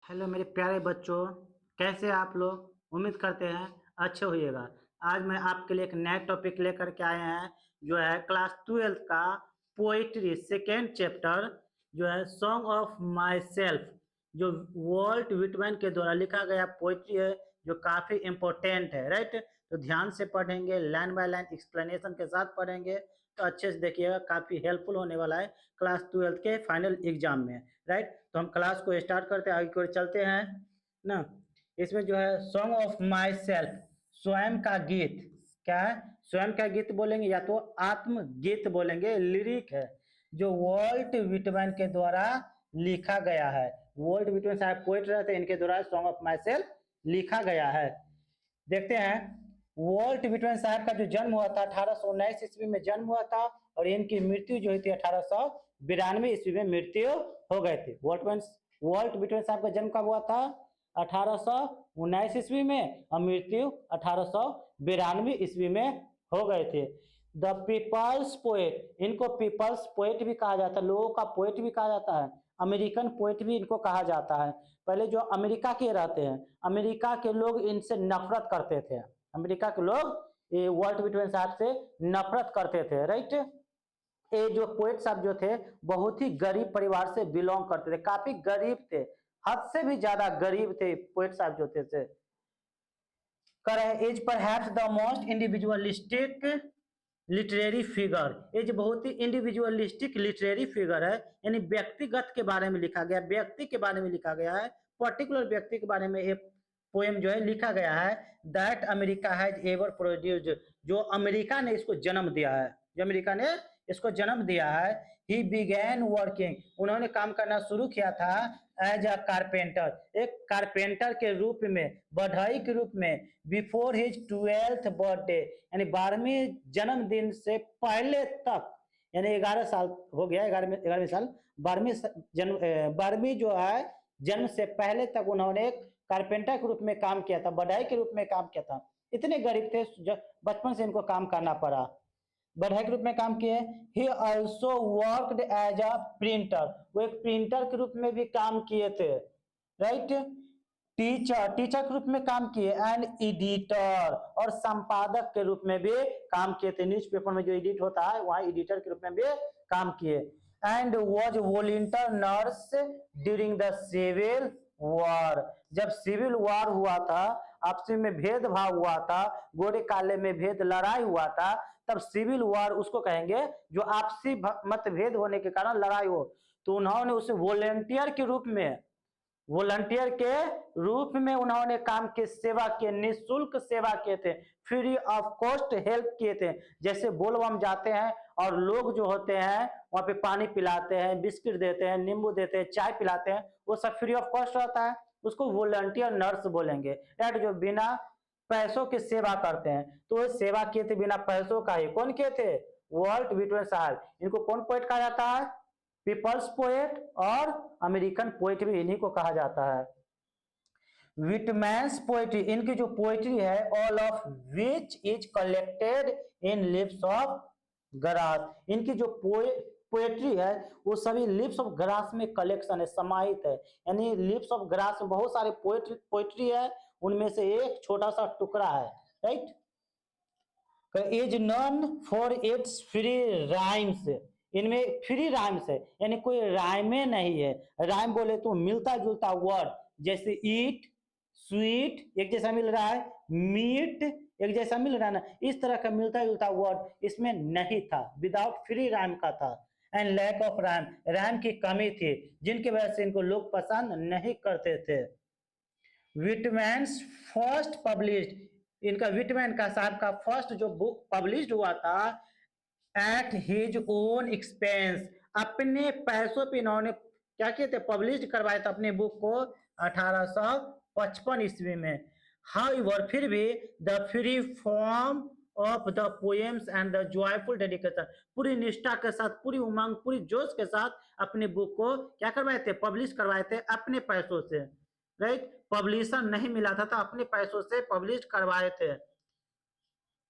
Hello मेरे प्यारे बच्चों, कैसे आप लोग? उम्मीद करते हैं अच्छे होइएगा। आज मैं आपके लिए एक नया टॉपिक लेकर के आए हैं, जो है क्लास 12 का पोइट्री सेकेंड चैप्टर, जो है सॉन्ग ऑफ माई सेल्फ, जो वॉल्ट विटमैन के द्वारा लिखा गया पोइट्री है, जो काफ़ी इम्पोर्टेंट है। राइट, तो ध्यान से पढ़ेंगे, लाइन बाय लाइन एक्सप्लेनेशन के साथ पढ़ेंगे, तो अच्छे से देखिएगा, काफ़ी हेल्पफुल होने वाला है क्लास 12 के फाइनल एग्जाम में। राइट, तो हम क्लास को स्टार्ट करते हैं, आगे की ओर चलते हैं ना। इसमें जो है सॉन्ग ऑफ माई सेल्फ, स्वयं का गीत। क्या है? स्वयं का गीत बोलेंगे या तो आत्मगीत बोलेंगे, लिरिक है जो वॉल्ट विटमैन के द्वारा लिखा गया है। वॉल्ट विटमैन साहब पोएट रहते हैं, इनके द्वारा सॉन्ग ऑफ माई सेल्फ लिखा गया है। देखते हैं, वॉल्ट विटमैन साहब का जो जन्म हुआ था 1819 ईस्वी में जन्म हुआ था, और इनकी मृत्यु जो हुई थी 1892 ईस्वी में मृत्यु हो गए थे। वॉल्ट विटमैन साहब का जन्म कब हुआ था? 1819 ईस्वी में, और मृत्यु 1892 ईस्वी में हो गए थे। द पीपल्स पोएट, इनको पीपल्स पोएट भी कहा जाता है, लोगों का पोएट भी कहा जाता है, अमेरिकन पोएट भी इनको कहा जाता है। पहले जो अमेरिका के रहते हैं, अमेरिका के लोग इनसे नफरत करते थे। अमेरिका के लोग ये वॉल्ट विटमैन साहब से नफरत करते थे। राइट, ये जो पोएट साहब जो थे, बहुत ही गरीब परिवार से बिलोंग करते थे, काफी गरीब थे, हद से भी ज्यादा गरीब थे पोएट साहब जो थे। Is perhaps the most individualistic literary figure, ये जो बहुत ही इंडिविजुअलिस्टिक लिटरेरी फिगर है, यानी व्यक्तिगत के बारे में लिखा गया, व्यक्ति के बारे में लिखा गया है, पर्टिकुलर व्यक्ति के बारे में ये पोएम जो है लिखा गया है। That America has ever produced, जो अमेरिका ने इसको जन्म दिया है, जो अमेरिका ने इसको जन्म दिया है। ही बिगैन वर्किंग, उन्होंने काम करना शुरू किया था एज अ कारपेंटर, एक कारपेंटर के रूप में, बढ़ई के रूप में, बिफोर हिज 12th बर्थडे, यानी 12वीं जन्मदिन से पहले तक, यानी 11 साल हो गया, 11वीं साल, 12वीं जो है जन्म से पहले तक उन्होंने एक कारपेंटर के रूप में काम किया था, बढ़ई के रूप में काम किया था। इतने गरीब थे, बचपन से इनको काम करना पड़ा, बढ़ई के रूप में काम किए। ही also worked as a printer, वो एक प्रिंटर के रूप में भी काम किए थे। राइट, टीचर के रूप में काम किए, एंड एडिटर, और संपादक के रूप में भी काम किए थे। न्यूज़पेपर में जो एडिट होता है वहां एडिटर के रूप में भी काम किए। And was volunteer nurse during the civil war, जब सिविल वॉर हुआ था, आपसी में भेदभाव हुआ था, गोरे काले में भेद लड़ाई हुआ था, तब सिविल वॉर उसको कहेंगे जो आपसी मतभेद होने के कारण लड़ाई हो, तो उन्होंने उसे वॉलंटियर के रूप में उन्होंने काम की सेवा किए, निःशुल्क सेवा किए थे, फ्री ऑफ कॉस्ट हेल्प किए थे। जैसे बोलबम जाते हैं और लोग जो होते हैं वहां पे पानी पिलाते हैं, बिस्किट देते हैं, नींबू देते हैं, चाय पिलाते हैं, वो सब फ्री ऑफ कॉस्ट रहता है, उसको वॉलंटियर नर्स बोलेंगे। राइट, जो बिना पैसों की सेवा करते हैं, तो वो सेवा किए थे बिना पैसों का ही। कौन किए थे? वॉल्ट विटमैन साहब। इनको कौन पोएट कहा जाता है? पीपल्स पोएट, और अमेरिकन पोएट भी इन्हीं को कहा जाता है। विटमैन्स पोएट्री, इनकी जो पोएट्री है, all of which is collected in lips of grass, इनकी जो पोएट्री है वो सभी लिप्स ऑफ ग्रास में कलेक्शन है, समाहित है। यानी लिप्स ऑफ ग्रास में बहुत सारे पोएट्री है, उनमें से एक छोटा सा टुकड़ा है। Right, is non for its free rhymes, इनमें फ्री राइम्स है, यानी कोई राइमे नहीं है। राइम बोले तो मिलता जुलता वर्ड, जैसे ईट, स्वीट एक जैसा मिल रहा है, मीट एक जैसा मिल रहा है ना, इस तरह का मिलता जुलता वर्ड इसमें नहीं था, विदाउट फ्री राइम का था। And lack of rhyme, rhyme की कमी थी, जिनकी वजह से इनको लोग पसंद नहीं करते थे। विटमैन्स फर्स्ट पब्लिश्ड, इनका विटमैन का साहब का फर्स्ट जो बुक पब्लिश्ड हुआ था एट हिज ओन एक्सपेंस, अपने पैसों पे इन्होंने क्या किए थे? पब्लिश करवाए थे अपने बुक को 1855 ईस्वी में। हाउएवर, फिर भी the free form of the poems and the joyful dedication, पूरी निष्ठा के साथ, पूरी उमंग, पूरी जोश के साथ अपने बुक को क्या करवाए थे? पब्लिश करवाए थे अपने पैसों से। राइट, पब्लिशर नहीं मिला था तो अपने पैसों से पब्लिश करवाए थे।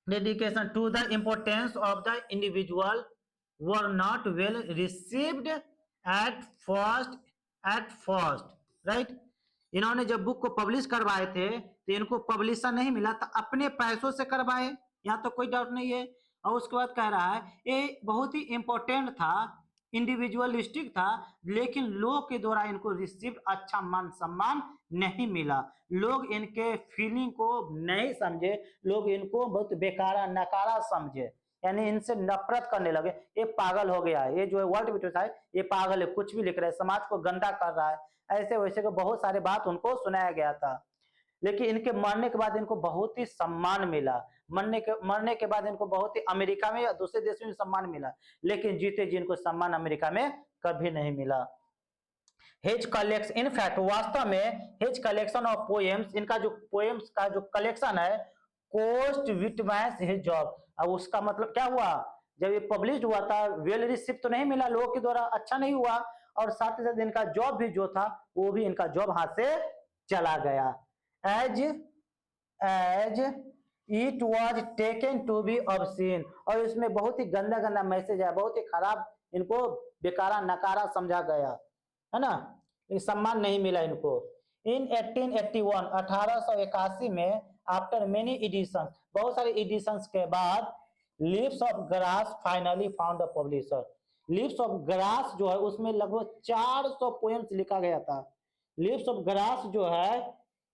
Dedication to the importance of the individual were not well received at first, right. इन्होंने जब बुक को पब्लिश करवाए थे तो इनको पब्लिशर नहीं मिला, तो अपने पैसों से करवाए, यहाँ तो कोई डाउट नहीं है। और उसके बाद कह रहा है ये बहुत ही इंपॉर्टेंट था, इंडिविजुअलिस्टिक था, लेकिन लोग के द्वारा इनको रिसीव अच्छा मान सम्मान नहीं मिला, लोग इनके फीलिंग को नहीं समझे, लोग इनको बहुत बेकारा नकारा समझे, यानी इनसे नफरत करने लगे, ये पागल हो गया है, ये जो है वर्ल्ड मीटर है ये पागल है, कुछ भी लिख रहा है, समाज को गंदा कर रहा है, ऐसे वैसे को बहुत सारे बात उनको सुनाया गया था। लेकिन इनके मरने के बाद इनको बहुत ही सम्मान मिला, मरने के बाद इनको बहुत ही अमेरिका में या दूसरे देश में सम्मान मिला, लेकिन जीते जी इनको सम्मान अमेरिका में कभी नहीं मिला। हिज कलेक्शन, इन फैक्ट वास्तव में हिज कलेक्शन ऑफ पोएम्स, इनका जो पोएम्स का जो कलेक्शन है, कोस्ट विटमैस हिज जॉब। अब उसका मतलब क्या हुआ, जब ये पब्लिश हुआ था वेल रिसिप्ट तो नहीं मिला, लोगों के द्वारा अच्छा नहीं हुआ, और साथ ही साथ इनका जॉब भी जो था वो भी इनका जॉब हाथ से चला गया। As as it was taken to be obscene, और इसमें बहुत ही गंदा गंदा मैसेज है, बहुत ही खराब, इनको बेकारा नकारा समझा गया है ना, सम्मान नहीं मिला इनको। इन 1881 1881 में आफ्टर मेनी एडिशंस, बहुत सारे एडिशंस के बाद, leaves of grass finally found a publisher. Leaves of grass जो है उसमें लगभग 400 पोएम्स लिखा गया था। लिव्स ऑफ ग्रास जो है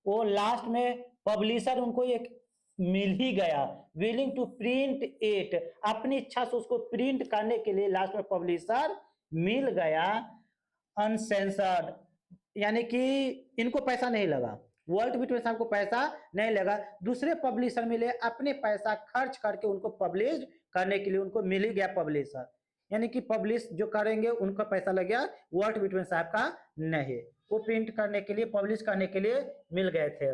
वो लास्ट में पब्लिशर उनको एक मिल ही गया, विलिंग टू प्रिंट इट, अपनी इच्छा से उसको प्रिंट करने के लिए लास्ट में पब्लिशर मिल गया, अनसेंसर्ड, यानी कि इनको पैसा नहीं लगा, वर्ल्ड विटमेन साहब को पैसा नहीं लगा, दूसरे पब्लिशर मिले, अपने पैसा खर्च करके उनको पब्लिश करने के लिए उनको मिल ही गया पब्लिशर, यानी कि पब्लिश जो करेंगे उनका पैसा लग गया, वर्ल्ड विटमेन साहब का नहीं, वो प्रिंट करने के लिए पब्लिश करने के लिए मिल गए थे।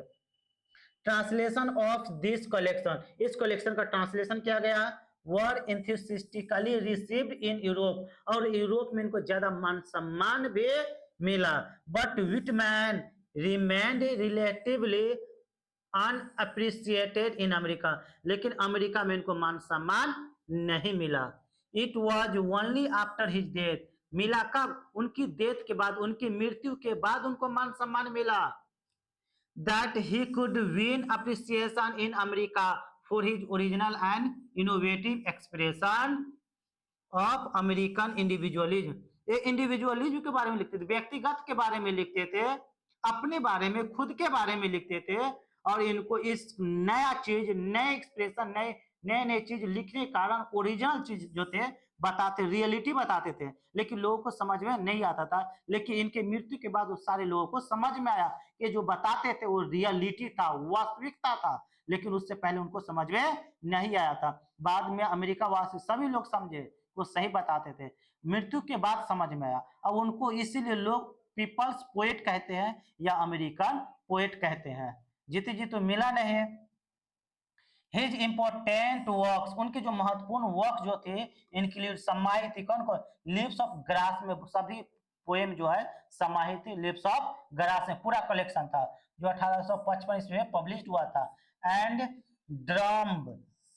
ट्रांसलेशन ऑफ दिस कलेक्शन, इस कलेक्शन का ट्रांसलेशन किया गया, were enthusiastically received in Europe, और यूरोप में इनको ज्यादा मान सम्मान भी मिला, but Whitman remained relatively unappreciated in America, लेकिन अमेरिका में इनको मान सम्मान नहीं मिला। It was only after his death, मिला कब, उनकी डेथ के बाद, उनकी मृत्यु के बाद उनको मान सम्मान मिला, that he could win appreciation in America for his original and innovative expression of American individualism। ये इंडिविजुअलिज्म के बारे में लिखते थे, व्यक्तिगत के बारे में लिखते थे, अपने बारे में, खुद के बारे में लिखते थे, और इनको इस नया चीज, नए एक्सप्रेशन, नए नए नए चीज लिखने के कारण ओरिजिनल चीज जो थे बताते, रियलिटी बताते थे, लेकिन लोगों को समझ में नहीं आता था, लेकिन इनके मृत्यु के बाद उस सारे लोगों को समझ में आया कि जो बताते थे वो रियलिटी था, वास्तविकता था, लेकिन उससे पहले उनको समझ में नहीं आया था, बाद में अमेरिका वासी सभी लोग समझे, वो सही बताते थे, मृत्यु के बाद समझ में आया, अब उनको इसीलिए लोग पीपल्स पोएट कहते हैं या अमेरिकन पोएट कहते हैं। जीते जी तो मिला नहीं। हिज इंपॉर्टेंट वर्क्स, उनके जो महत्वपूर्ण वर्क जो थे, इंक्लूड समाहित थी, कौन कौन, लिव्स ऑफ ग्रास में सभी पोएम जो है समाहित थी, लिव्स ऑफ ग्रास में पूरा कलेक्शन था जो 1855 ईस्वी में पब्लिश हुआ था, एंड ड्रम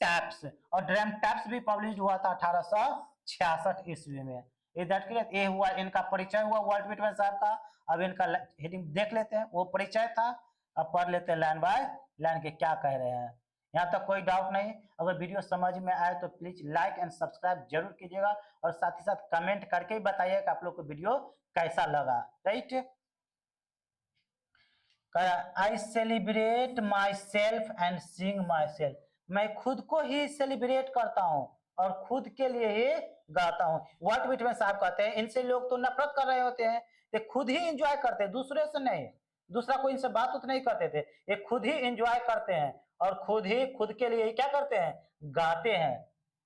टैप्स, और ड्रम टैप्स भी पब्लिश हुआ था 1866 ईस्वी में। ये हुआ इनका परिचय हुआ वर्ल्ड विटमेन साहब का। अब इनका हेडिंग देख लेते हैं, वो परिचय था, अब पढ़ लेते हैं लाइन बाय लाइन के क्या कह रहे हैं, यहाँ तक कोई डाउट नहीं। अगर वीडियो समझ में आए तो प्लीज लाइक एंड सब्सक्राइब जरूर कीजिएगा, और साथ ही साथ कमेंट करके ही बताइएगा कि आप लोग को वीडियो कैसा लगा। Right, I celebrate my self and Singh my self, मैं खुद को ही सेलिब्रेट करता हूँ और खुद के लिए ही गाता हूँ। वर्ल्ड विटमेन साहब कहते हैं इनसे लोग तो नफरत कर रहे होते हैं, ये खुद ही इंजॉय करते हैं, दूसरे से नहीं, दूसरा कोई इनसे बात उत नहीं करते थे, ये खुद ही इंजॉय करते हैं और खुद ही खुद के लिए क्या करते हैं, गाते हैं,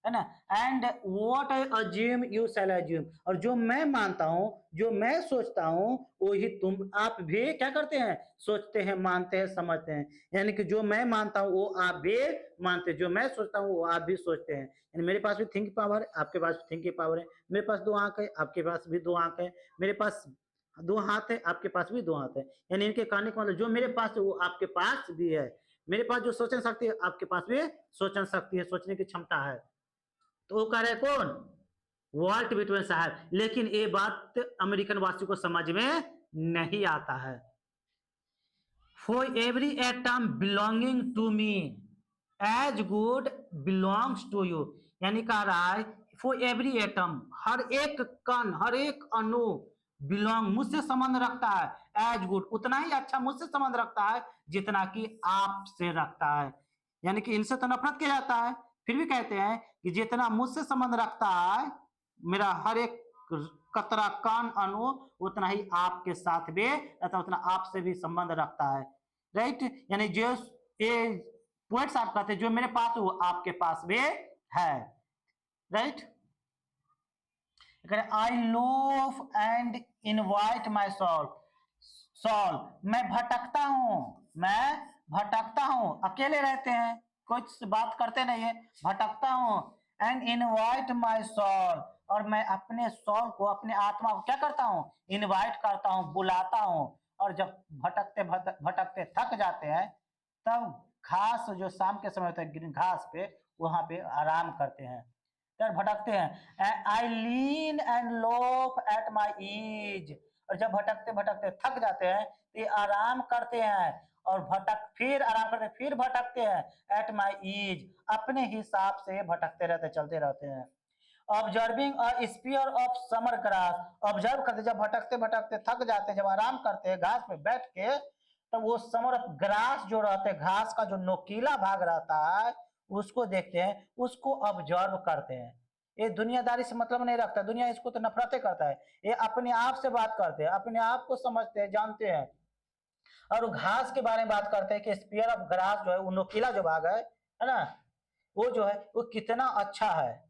है ना। And what I assume you shall assume, और जो मैं मानता हूँ, जो मैं सोचता हूँ, वही तुम आप भी क्या करते हैं, सोचते हैं, मानते हैं, समझते हैं, यानी कि जो मैं मानता हूँ वो आप भी मानते हैं, जो मैं सोचता हूँ वो आप भी सोचते हैं, यानी मेरे पास भी थिंकिंग पावर है, आपके पास भी थिंकिंग पावर है, मेरे पास 2 आंख है, आपके पास भी 2 आंख है, मेरे पास 2 हाथ है, आपके पास भी 2 हाथ है, यानी इनके कहने का मतलब जो मेरे पास है वो आपके पास भी है, मेरे पास जो सोचन शक्ति है आपके पास भी सोचन शक्ति है, सोचने की क्षमता है। तो वो कह रहे कौन, वॉल्ट विटमेन साहब, लेकिन ये बात अमेरिकन वासी को समझ में नहीं आता है। For every atom belonging to me as good belongs to you, यानी कह रहा है फॉर एवरी एटम, हर एक कण, हर एक अणु बिलोंग, मुझसे संबंध रखता है, एज गुड, उतना ही अच्छा मुझसे संबंध रखता है जितना कि आपसे रखता है। यानी कि इनसे तो नफरत किया जाता है, फिर भी कहते हैं कि जितना मुझसे संबंध रखता है मेरा हर एक कतरा कण अणु, उतना ही आपके साथ भी अथवा उतना आपसे भी संबंध रखता है। राइट, यानी जो ये पॉइंट्स आप कहते हैं जो मेरे पास वो आपके पास भी है। Right, I love and invite my solve, मैं भटकता हूँ, मैं भटकता हूँ, अकेले रहते हैं, कुछ बात करते नहीं है, भटकता हूँ, एंड इनवाइट माई सॉल, और मैं अपने सॉल को, अपने आत्मा को क्या करता हूँ, इनवाइट करता हूँ, बुलाता हूँ। और जब भटकते भटकते थक जाते हैं तब घास जो शाम के समय होता है घास पे, वहां पे आराम करते हैं, फिर भटकते हैं। I lean and loafe at my ease, और जब भटकते भटकते थक जाते हैं तो ये आराम करते हैं और फिर आराम करते फिर भटकते हैं एट माई ईज, अपने हिसाब से भटकते रहते, चलते रहते हैं। Observing a spear of summer grass, observe करते, जब भटकते भटकते थक जाते हैं, जब आराम करते हैं घास पे बैठ के, तब वो समर ग्रास जो रहते हैं, घास का जो नोकीला भाग रहता है उसको देखते हैं, उसको ऑब्जर्व करते हैं। ये दुनियादारी से मतलब नहीं रखता, दुनिया इसको तो नफरतें करता है, ये अपने आप से बात करते हैं, अपने आप को समझते हैं, जानते हैं। और वो घास के बारे में बात करते हैं कि स्पीयर ऑफ ग्रास जो है, वो नोकीला जो भाग है ना, वो जो है वो कितना अच्छा है,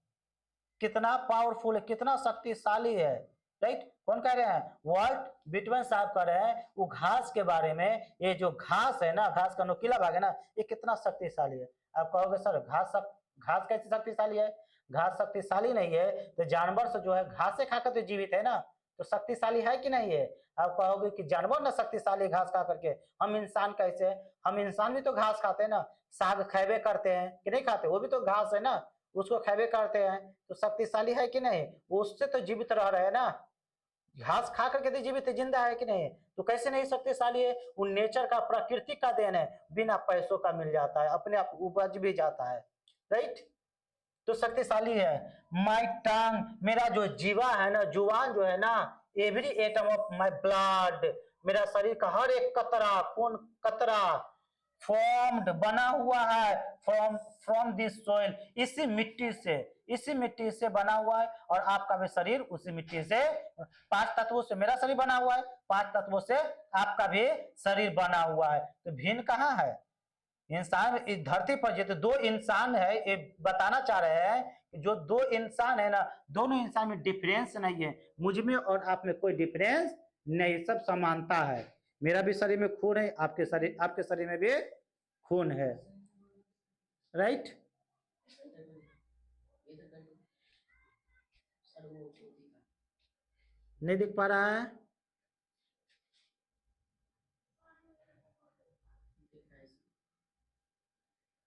कितना पावरफुल है, कितना शक्तिशाली है। राइट, कौन कह रहे हैं, वर्ल्ड बिटवीन साहब कह रहे हैं वो घास के बारे में, ये जो घास है ना, घास का नोकीला भाग है ना, ये कितना शक्तिशाली है। आप कहोगे सर घास कैसे शक्तिशाली है, घास शक्तिशाली नहीं है तो जानवर से जो है घास से खाकर तो जीवित है ना, तो शक्तिशाली है कि नहीं है। आप कहोगे कि जानवर ना शक्तिशाली घास खा करके, हम इंसान कैसे है, हम इंसान भी तो घास खाते हैं ना, साग खैबे करते हैं कि नहीं खाते, वो भी तो घास है ना, उसको खैबे करते हैं, तो शक्तिशाली है कि नहीं, वो उससे तो जीवित रह रहे हैं ना, घास खा करके तो जीवित जिंदा है कि नहीं, तो कैसे नहीं शक्तिशाली है, वो नेचर का, प्रकृति का देन है, बिना पैसों का मिल जाता है, अपने आप उपज भी जाता है। राइट, तो शक्तिशाली है। माई टंग, मेरा जो जीवा है ना, जुबान जो है ना, every atom of my blood, मेरा शरीर का हर एक कतरा, खून कतरा, फॉर्म्ड बना हुआ है, फ्रॉम फ्रॉम दिस सोइल, इसी मिट्टी से, इसी मिट्टी से बना हुआ है, और आपका भी शरीर उसी मिट्टी से, 5 तत्वों से मेरा शरीर बना हुआ है, 5 तत्वों से आपका भी शरीर बना हुआ है। तो भिन्न कहाँ है, इंसान इस धरती पर जो दो इंसान है, ये बताना चाह रहे हैं कि जो दो इंसान है ना, दोनों इंसान में डिफरेंस नहीं है, मुझ में और आप में कोई डिफरेंस नहीं, सब समानता है, मेरा भी शरीर में खून है, आपके शरीर में भी खून है। राइट, नहीं दिख पा रहा है,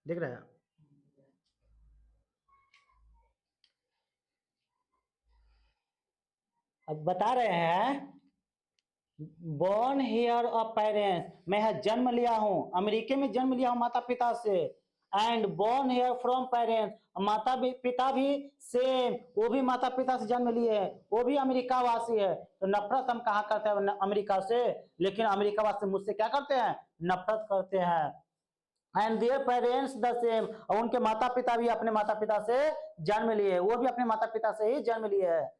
दिख रहा है। अब बता रहे हैं बॉर्न हेयर ऑफ पेरेंट्स, मैं यहाँ जन्म लिया हूँ, अमेरिका में जन्म लिया हूँ माता पिता से, and born hair from parents, माता भी पिता भी सेम, वो भी माता पिता से जन्म लिए हैं, वो भी अमेरिका वासी है, तो नफरत हम कहाँ करते हैं अमेरिका से, लेकिन अमेरिका वासी मुझसे क्या करते हैं, नफरत करते हैं। And their parents the same, और उनके माता पिता भी अपने माता पिता से जन्म लिए, वो भी अपने माता पिता से ही जन्म लिए है।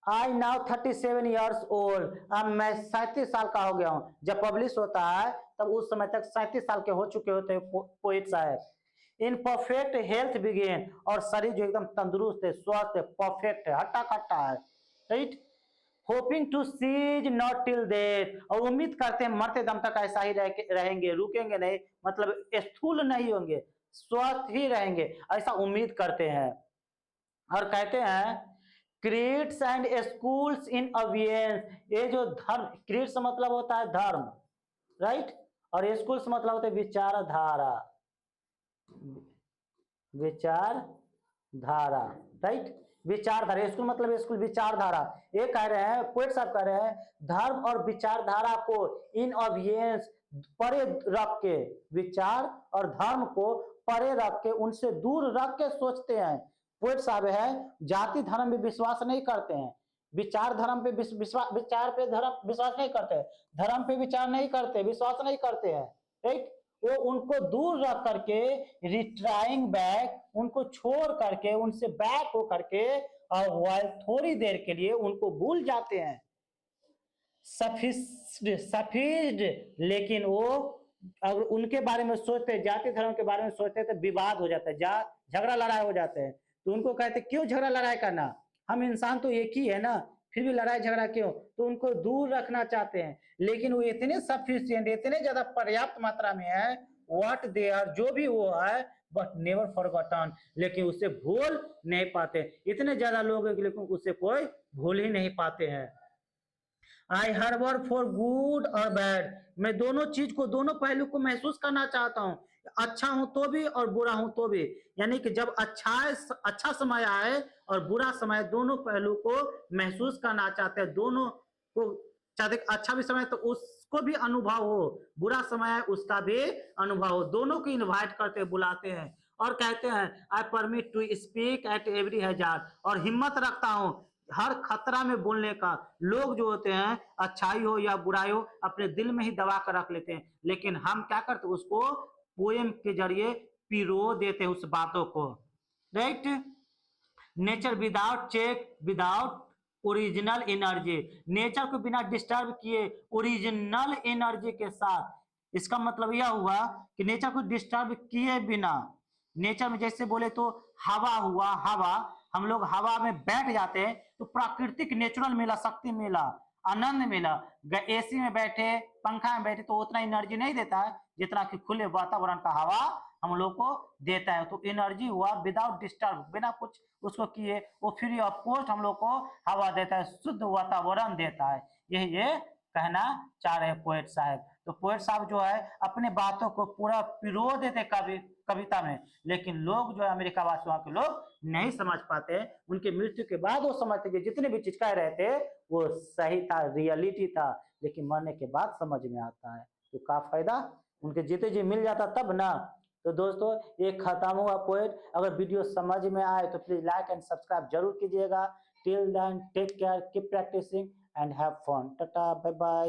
आई नाउ 37 ईयर्स ओल्ड, अब मैं 37 साल का हो गया हूँ, जब पब्लिश होता है तब उस समय तक 37 साल के हो चुके होते हैं पोइट साहब। इन परफेक्ट हेल्थ बिगेन, और शरीर जो एकदम तंदुरुस्त है, स्वस्थ है, परफेक्ट है, हट्टा कट्टा है। Right, hoping to cease not till death, और उम्मीद करते हैं मरते दम तक ऐसा ही रहेंगे, रुकेंगे नहीं, मतलब स्थूल नहीं होंगे, स्वस्थ ही रहेंगे, ऐसा उम्मीद करते हैं। और कहते हैं क्रीड्स एंड स्कूल्स इन अवियंस, ये जो धर्म, क्रीड्स मतलब होता है धर्म, राइट, और स्कूल्स मतलब होता है विचारधारा, विचारधारा, राइट, विचारधारा, स्कूल मतलब स्कूल, विचारधारा, ये कह रहे हैं पोएट साहब कह रहे हैं धर्म और विचारधारा को इन अवियंस, परे रख के, विचार और धर्म को परे रख के, उनसे दूर रख के सोचते हैं। पोएट साहब है जाति धर्म में विश्वास नहीं करते हैं, विचार धर्म पे विचार पे धर्म विश्वास नहीं करते, धर्म पे विचार नहीं करते, विश्वास नहीं करते हैं। ठीक, वो उनको दूर रख करके, रिट्राइंग बैक, उनको छोड़ करके, उनसे बैक हो करके, और थोड़ी देर के लिए उनको भूल जाते हैं। सफिस्ड, लेकिन वो अगर उनके बारे में सोचते, जाति धर्म के बारे में सोचते तो विवाद हो जाता है, झगड़ा लड़ाई हो जाते हैं। तो उनको कहते क्यों झगड़ा लड़ाई करना, हम इंसान तो एक ही है ना, फिर भी लड़ाई झगड़ा क्यों? तो उनको दूर रखना चाहते हैं। लेकिन वो इतने सफिशिएंट, इतने ज्यादा पर्याप्त मात्रा में है, व्हाट दे आर, जो भी वो है, बट नेवर फॉरगॉटन, लेकिन उसे भूल नहीं पाते। इतने ज्यादा लोग हैं लेकिन उसे कोई भूल ही नहीं पाते हैं। आई हार्बर फॉर गुड और बैड, मैं दोनों चीज को, दोनों पहलू को महसूस करना चाहता हूँ, अच्छा हूं तो भी और बुरा हूं तो भी। यानी कि जब अच्छा समय आए और बुरा समय, दोनों पहलू को महसूस करना चाहते हैं, दोनों को चाहते, अच्छा भी समय तो उसको भी अनुभव हो, बुरा समय है उसका भी अनुभव हो, दोनों को इनवाइट करते, बुलाते हैं और कहते हैं I permit to speak at every hazard, और हिम्मत रखता हूं हर खतरा में बोलने का। लोग जो होते हैं अच्छाई हो या बुराई हो अपने दिल में ही दबा कर रख लेते हैं, लेकिन हम क्या करते हैं, उसको पोएम के जरिए पिरो देते हैं उस बातों को। Right, nature without check, without original energy, nature को बिना डिस्टर्ब किए ओरिजिनल एनर्जी के साथ। इसका मतलब यह हुआ कि नेचर को डिस्टर्ब किए बिना, नेचर में जैसे बोले तो हवा हुआ, हवा, हम लोग हवा में बैठ जाते हैं तो प्राकृतिक नेचुरल मिला, शक्ति मिला, आनंद मिला। एसी में बैठे, पंखा में बैठे तो उतना एनर्जी नहीं देता है जितना कि खुले वातावरण का हवा हम लोग को देता है। तो एनर्जी हुआ विदाउट डिस्टर्ब, बिना कुछ उसको किए, वो फ्री ऑफ कॉस्ट हम लोग को हवा देता है, शुद्ध वातावरण देता है। यही ये कहना चाह रहे हैं पोएट साहब। तो पोएट साहब जो है अपने बातों को पूरा पिरो देते कविता में, लेकिन लोग जो है अमेरिका वासी वहां के लोग नहीं समझ पाते। उनके मृत्यु के बाद वो समझते कि जितने भी चीज कह रहे थे वो सही था, रियलिटी था, लेकिन मरने के बाद समझ में आता है। तो का फायदा, उनके जीते जी मिल जाता तब ना। तो दोस्तों ये खत्म हुआ पोएट। अगर वीडियो समझ में आए तो प्लीज लाइक एंड सब्सक्राइब जरूर कीजिएगा। Till then take care, keep practicing and have fun. Tata, bye bye.